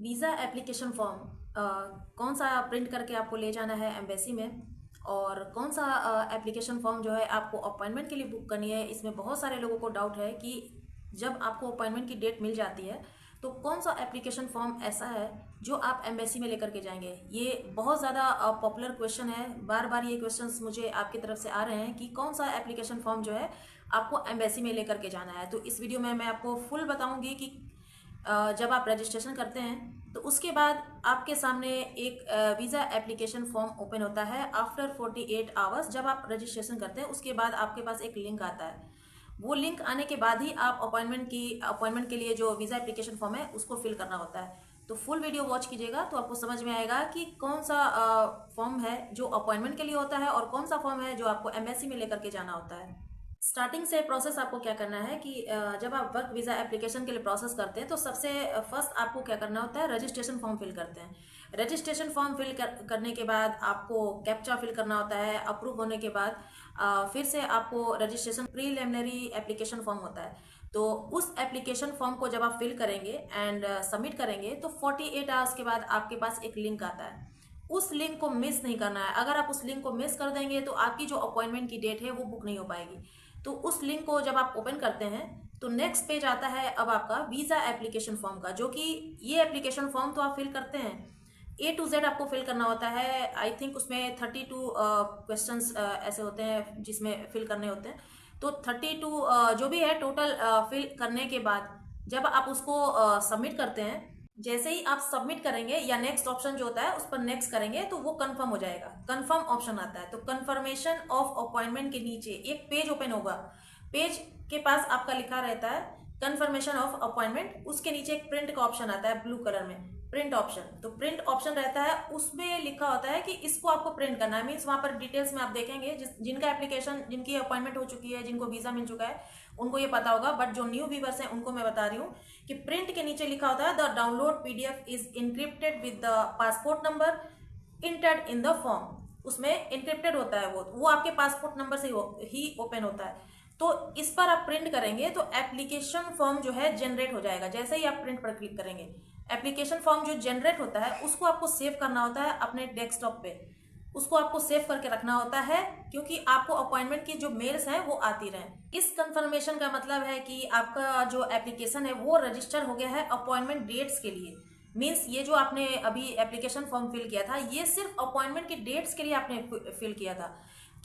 Visa application form कौन सा print करके आपको ले जाना है एम्बेसी में, और कौन सा एप्लीकेशन फॉर्म जो है आपको अपॉइंटमेंट के लिए बुक करनी है। इसमें बहुत सारे लोगों को डाउट है कि जब आपको अपॉइंटमेंट की डेट मिल जाती है तो कौन सा एप्लीकेशन फॉर्म ऐसा है जो आप एम्बेसी में लेकर के जाएंगे। ये बहुत ज़्यादा पॉपुलर क्वेश्चन है, बार बार ये क्वेश्चंस मुझे आपकी तरफ से आ रहे हैं कि कौन सा एप्लीकेशन फॉर्म जो है आपको एम्बेसी में लेकर के जाना है। तो इस वीडियो में मैं आपको फुल बताऊंगी कि जब आप रजिस्ट्रेशन करते हैं तो उसके बाद आपके सामने एक वीज़ा एप्लीकेशन फॉर्म ओपन होता है आफ्टर 48 आवर्स। जब आप रजिस्ट्रेशन करते हैं उसके बाद आपके पास एक लिंक आता है। वो लिंक आने के बाद ही आप अपॉइंटमेंट के लिए जो वीज़ा एप्लीकेशन फॉर्म है उसको फिल करना होता है। तो फुल वीडियो वॉच कीजिएगा तो आपको समझ में आएगा कि कौन सा फॉर्म है जो अपॉइंटमेंट के लिए होता है और कौन सा फॉर्म है जो आपको एम्बेसी में लेकर के जाना होता है। स्टार्टिंग से प्रोसेस आपको क्या करना है कि जब आप वर्क वीज़ा एप्लीकेशन के लिए प्रोसेस करते हैं तो सबसे फर्स्ट आपको क्या करना होता है, रजिस्ट्रेशन फॉर्म फिल करते हैं। रजिस्ट्रेशन फॉर्म करने के बाद आपको कैप्चा फिल करना होता है। अप्रूव होने के बाद फिर से आपको रजिस्ट्रेशन प्रीलिमिनरी एप्लीकेशन फॉर्म होता है। तो उस एप्लीकेशन फॉर्म को जब आप फिल करेंगे एंड सबमिट करेंगे तो 48 आवर्स के बाद आपके पास एक लिंक आता है। उस लिंक को मिस नहीं करना है। अगर आप उस लिंक को मिस कर देंगे तो आपकी जो अपॉइंटमेंट की डेट है वो बुक नहीं हो पाएगी। तो उस लिंक को जब आप ओपन करते हैं तो नेक्स्ट पेज आता है अब आपका वीज़ा एप्लीकेशन फॉर्म का, जो कि ये एप्लीकेशन फॉर्म तो आप फिल करते हैं A to Z आपको फिल करना होता है। आई थिंक उसमें 32 क्वेश्चंस ऐसे होते हैं जिसमें फिल करने होते हैं। तो 32 जो भी है टोटल फिल करने के बाद जब आप उसको सबमिट करते हैं, जैसे ही आप सबमिट करेंगे या नेक्स्ट ऑप्शन जो होता है उस पर नेक्स्ट करेंगे तो वो कंफर्म हो जाएगा। कंफर्म ऑप्शन आता है तो कंफर्मेशन ऑफ अपॉइंटमेंट के नीचे एक पेज ओपन होगा। पेज के पास आपका लिखा रहता है कंफर्मेशन ऑफ अपॉइंटमेंट। उसके नीचे एक प्रिंट का ऑप्शन आता है ब्लू कलर में, प्रिंट ऑप्शन। तो प्रिंट ऑप्शन रहता है, उसमें लिखा होता है कि इसको आपको प्रिंट करना है। मीन्स वहां पर डिटेल्स में आप देखेंगे जिनका एप्लीकेशन, जिनकी अपॉइंटमेंट हो चुकी है, जिनको वीजा मिल चुका है उनको ये पता होगा, बट जो न्यू व्यूवर्स हैं उनको मैं बता रही हूँ कि प्रिंट के नीचे लिखा होता है the download PDF is encrypted with the passport number entered in the form. उसमें इनक्रिप्टेड होता है वो आपके पासपोर्ट नंबर से ही ओपन होता है। तो इस पर आप प्रिंट करेंगे तो एप्लीकेशन फॉर्म जो है जनरेट हो जाएगा। जैसे ही आप प्रिंट पर क्लिक करेंगे एप्लीकेशन फॉर्म जो जनरेट होता है उसको आपको सेव करना होता है अपने डेस्कटॉप पे। उसको आपको सेव करके रखना होता है क्योंकि आपको अपॉइंटमेंट की जो मेल्स हैं वो आती रहें। इस कंफर्मेशन का मतलब है कि आपका जो एप्लीकेशन है वो रजिस्टर हो गया है अपॉइंटमेंट डेट्स के लिए। मीन्स ये जो आपने अभी एप्लीकेशन फॉर्म फिल किया था ये सिर्फ अपॉइंटमेंट की डेट्स के लिए आपने फिल किया था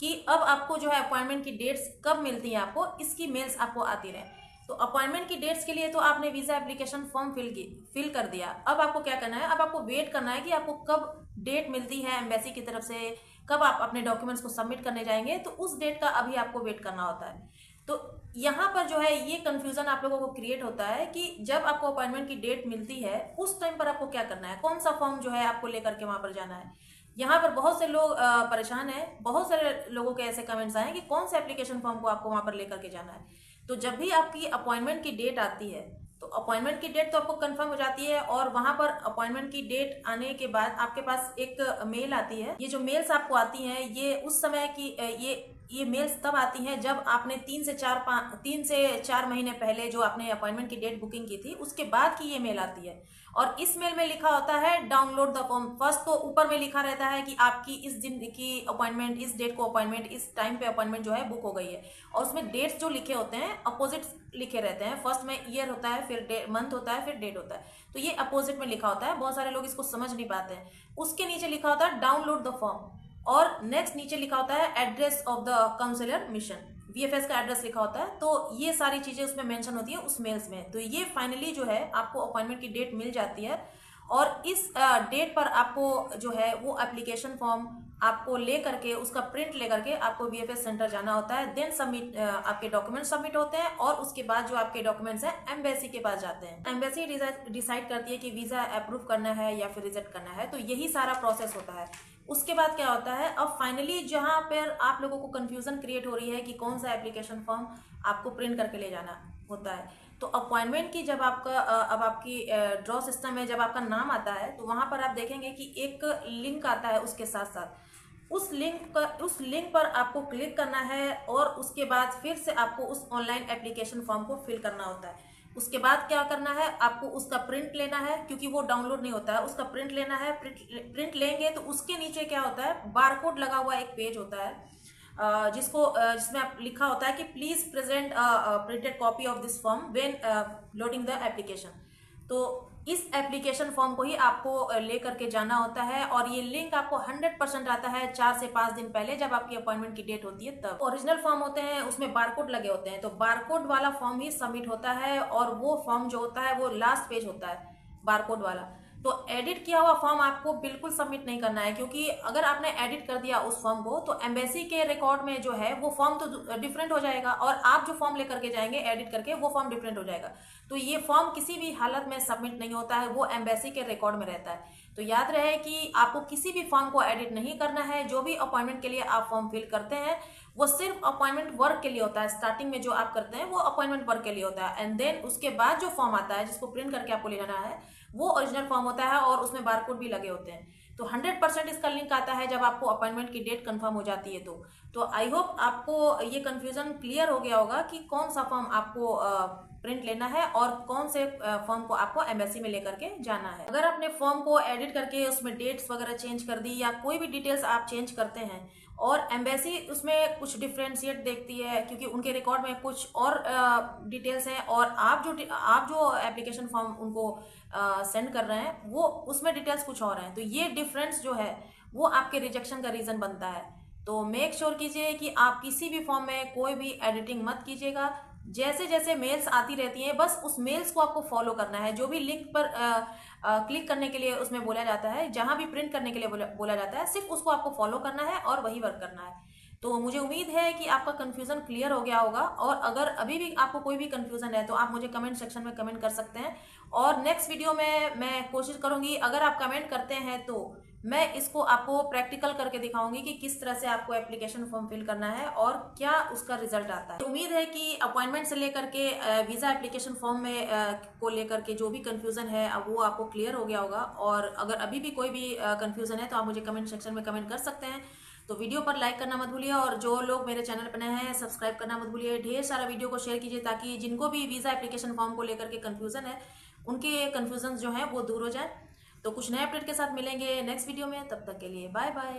कि अब आपको जो है अपॉइंटमेंट की डेट्स कब मिलती हैं आपको, इसकी मेल्स आपको आती रहे। तो अपॉइंटमेंट की डेट्स के लिए तो आपने वीज़ा एप्लीकेशन फॉर्म फिल कर दिया। अब आपको क्या करना है, अब आपको वेट करना है कि आपको कब डेट मिलती है एम्बेसी की तरफ से, कब आप अपने डॉक्यूमेंट्स को सबमिट करने जाएंगे। तो उस डेट का अभी आपको वेट करना होता है। तो यहाँ पर जो है ये कंफ्यूजन आप लोगों को क्रिएट होता है कि जब आपको अपॉइंटमेंट की डेट मिलती है उस टाइम पर आपको क्या करना है, कौन सा फॉर्म जो है आपको लेकर के वहां पर जाना है। यहाँ पर बहुत से लोग परेशान हैं, बहुत सारे लोगों के ऐसे कमेंट्स आए कि कौन से एप्लीकेशन फॉर्म को आपको वहां पर लेकर के जाना है। तो जब भी आपकी अपॉइंटमेंट की डेट आती है तो अपॉइंटमेंट की डेट तो आपको कंफर्म हो जाती है और वहां पर अपॉइंटमेंट की डेट आने के बाद आपके पास एक मेल आती है। ये जो मेल्स आपको आती हैं ये उस समय की ये मेल्स तब आती हैं जब आपने 3 से 4 महीने पहले जो आपने अपॉइंटमेंट की डेट बुकिंग की थी उसके बाद की ये मेल आती है। और इस मेल में लिखा होता है डाउनलोड द फॉर्म। फर्स्ट तो ऊपर में लिखा रहता है कि आपकी इस दिन की अपॉइंटमेंट, इस डेट को अपॉइंटमेंट, इस टाइम पे अपॉइंटमेंट जो है बुक हो गई है। और उसमें डेट्स जो लिखे होते हैं अपोजिट लिखे रहते हैं। फर्स्ट में ईयर होता है, फिर मंथ होता है, फिर डेट होता है। तो ये अपोजिट में लिखा होता है, बहुत सारे लोग इसको समझ नहीं पाते हैं। उसके नीचे लिखा होता है डाउनलोड द फॉर्म और नेक्स्ट नीचे लिखा होता है address of the counsellor mission, VFS का एड्रेस लिखा होता है। तो ये सारी चीजें उसमें मेंशन होती है उस मेल्स में। तो ये फाइनली जो है आपको अपॉइंटमेंट की डेट मिल जाती है और इस डेट पर आपको जो है वो एप्लीकेशन फॉर्म आपको ले करके उसका प्रिंट ले करके आपको VFS सेंटर जाना होता है। देन सबमिट, आपके डॉक्यूमेंट सबमिट होते हैं और उसके बाद जो आपके डॉक्यूमेंट्स हैं एम्बेसी के पास जाते हैं। एम्बेसी डिसाइड करती है कि वीजा अप्रूव करना है या फिर रिजेक्ट करना है। तो यही सारा प्रोसेस होता है। उसके बाद क्या होता है, अब फाइनली जहां पर आप लोगों को कंफ्यूजन क्रिएट हो रही है कि कौन सा एप्लीकेशन फॉर्म आपको प्रिंट करके ले जाना होता है, तो अपॉइंटमेंट की जब आपका अब आपकी ड्रॉ सिस्टम में जब आपका नाम आता है तो वहां पर आप देखेंगे कि एक लिंक आता है उसके साथ साथ। उस लिंक पर आपको क्लिक करना है और उसके बाद फिर से आपको उस ऑनलाइन एप्लीकेशन फॉर्म को फिल करना होता है। उसके बाद क्या करना है, आपको उसका प्रिंट लेना है, क्योंकि वो डाउनलोड नहीं होता है, उसका प्रिंट लेना है। प्रिंट लेंगे तो उसके नीचे क्या होता है, बारकोड लगा हुआ एक पेज होता है, जिसमें आप लिखा होता है कि please present printed copy of this form when loading the application. तो इस एप्लीकेशन फॉर्म को ही आपको ले करके जाना होता है, और ये लिंक आपको 100% आता है 4 से 5 दिन पहले, जब आपकी अपॉइंटमेंट की डेट होती है तब। ओरिजिनल फॉर्म होते हैं, उसमें बारकोड लगे होते हैं, तो बारकोड वाला फॉर्म ही सबमिट होता है, और वो फॉर्म जो होता है वो लास्ट पेज होता है बारकोड वाला। तो एडिट किया हुआ फॉर्म आपको बिल्कुल सबमिट नहीं करना है, क्योंकि अगर आपने एडिट कर दिया उस फॉर्म को तो एम्बेसी के रिकॉर्ड में जो है वो फॉर्म तो डिफरेंट हो जाएगा, और आप जो फॉर्म लेकर के जाएंगे एडिट करके वो फॉर्म डिफरेंट हो जाएगा। तो ये फॉर्म किसी भी हालत में सबमिट नहीं होता है, वो एम्बेसी के रिकॉर्ड में रहता है। तो याद रहे कि आपको किसी भी फॉर्म को एडिट नहीं करना है। जो भी अपॉइंटमेंट के लिए आप फॉर्म फिल करते हैं वो सिर्फ अपॉइंटमेंट वर्क के लिए होता है। स्टार्टिंग में जो आप करते हैं वो अपॉइंटमेंट वर्क के लिए होता है, एंड देन उसके बाद जो फॉर्म आता है जिसको प्रिंट करके आपको ले जाना है वो ओरिजिनल फॉर्म होता है, और उसमें बारकोड भी लगे होते हैं। तो 100% इसका लिंक आता है जब आपको अपॉइंटमेंट की डेट कंफर्म हो जाती है। तो आई होप आपको ये कंफ्यूजन क्लियर हो गया होगा कि कौन सा फॉर्म आपको प्रिंट लेना है और कौन से फॉर्म को आपको एम्बेसी में लेकर के जाना है। अगर आपने फॉर्म को एडिट करके उसमें डेट्स वगैरह चेंज कर दी, या कोई भी डिटेल्स आप चेंज करते हैं और एम्बेसी उसमें कुछ डिफ्रेंशिएट देखती है, क्योंकि उनके रिकॉर्ड में कुछ और डिटेल्स हैं, और आप जो एप्लीकेशन फॉर्म उनको सेंड कर रहे हैं वो उसमें डिटेल्स कुछ और हैं, तो ये डिफरेंस जो है वो आपके रिजेक्शन का रीज़न बनता है। तो मेक श्योर कीजिए कि आप किसी भी फॉर्म में कोई भी एडिटिंग मत कीजिएगा। जैसे जैसे मेल्स आती रहती हैं बस उस मेल्स को आपको फॉलो करना है। जो भी लिंक पर क्लिक करने के लिए उसमें बोला जाता है, जहां भी प्रिंट करने के लिए बोला जाता है, सिर्फ उसको आपको फॉलो करना है और वही वर्क करना है। तो मुझे उम्मीद है कि आपका कन्फ्यूज़न क्लियर हो गया होगा, और अगर अभी भी आपको कोई भी कन्फ्यूज़न है तो आप मुझे कमेंट सेक्शन में कमेंट कर सकते हैं, और नेक्स्ट वीडियो में मैं कोशिश करूंगी, अगर आप कमेंट करते हैं तो मैं इसको आपको प्रैक्टिकल करके दिखाऊंगी कि किस तरह से आपको एप्लीकेशन फॉर्म फिल करना है और क्या उसका रिजल्ट आता है। उम्मीद है कि अपॉइंटमेंट से लेकर के वीज़ा एप्लीकेशन फॉर्म में को लेकर के जो भी कंफ्यूजन है वो आपको क्लियर हो गया होगा, और अगर अभी भी कोई भी कंफ्यूजन है तो आप मुझे कमेंट सेक्शन में कमेंट कर सकते हैं। तो वीडियो पर लाइक करना मत भूलिए, और जो लोग मेरे चैनल पर नए हैं सब्सक्राइब करना मत भूलिए। ढेर सारा वीडियो को शेयर कीजिए, ताकि जिनको भी वीज़ा एप्लीकेशन फॉर्म को लेकर के कन्फ्यूजन है उनके कन्फ्यूजन जो है वो दूर हो जाए। तो कुछ नए अपडेट के साथ मिलेंगे नेक्स्ट वीडियो में, तब तक के लिए बाय बाय।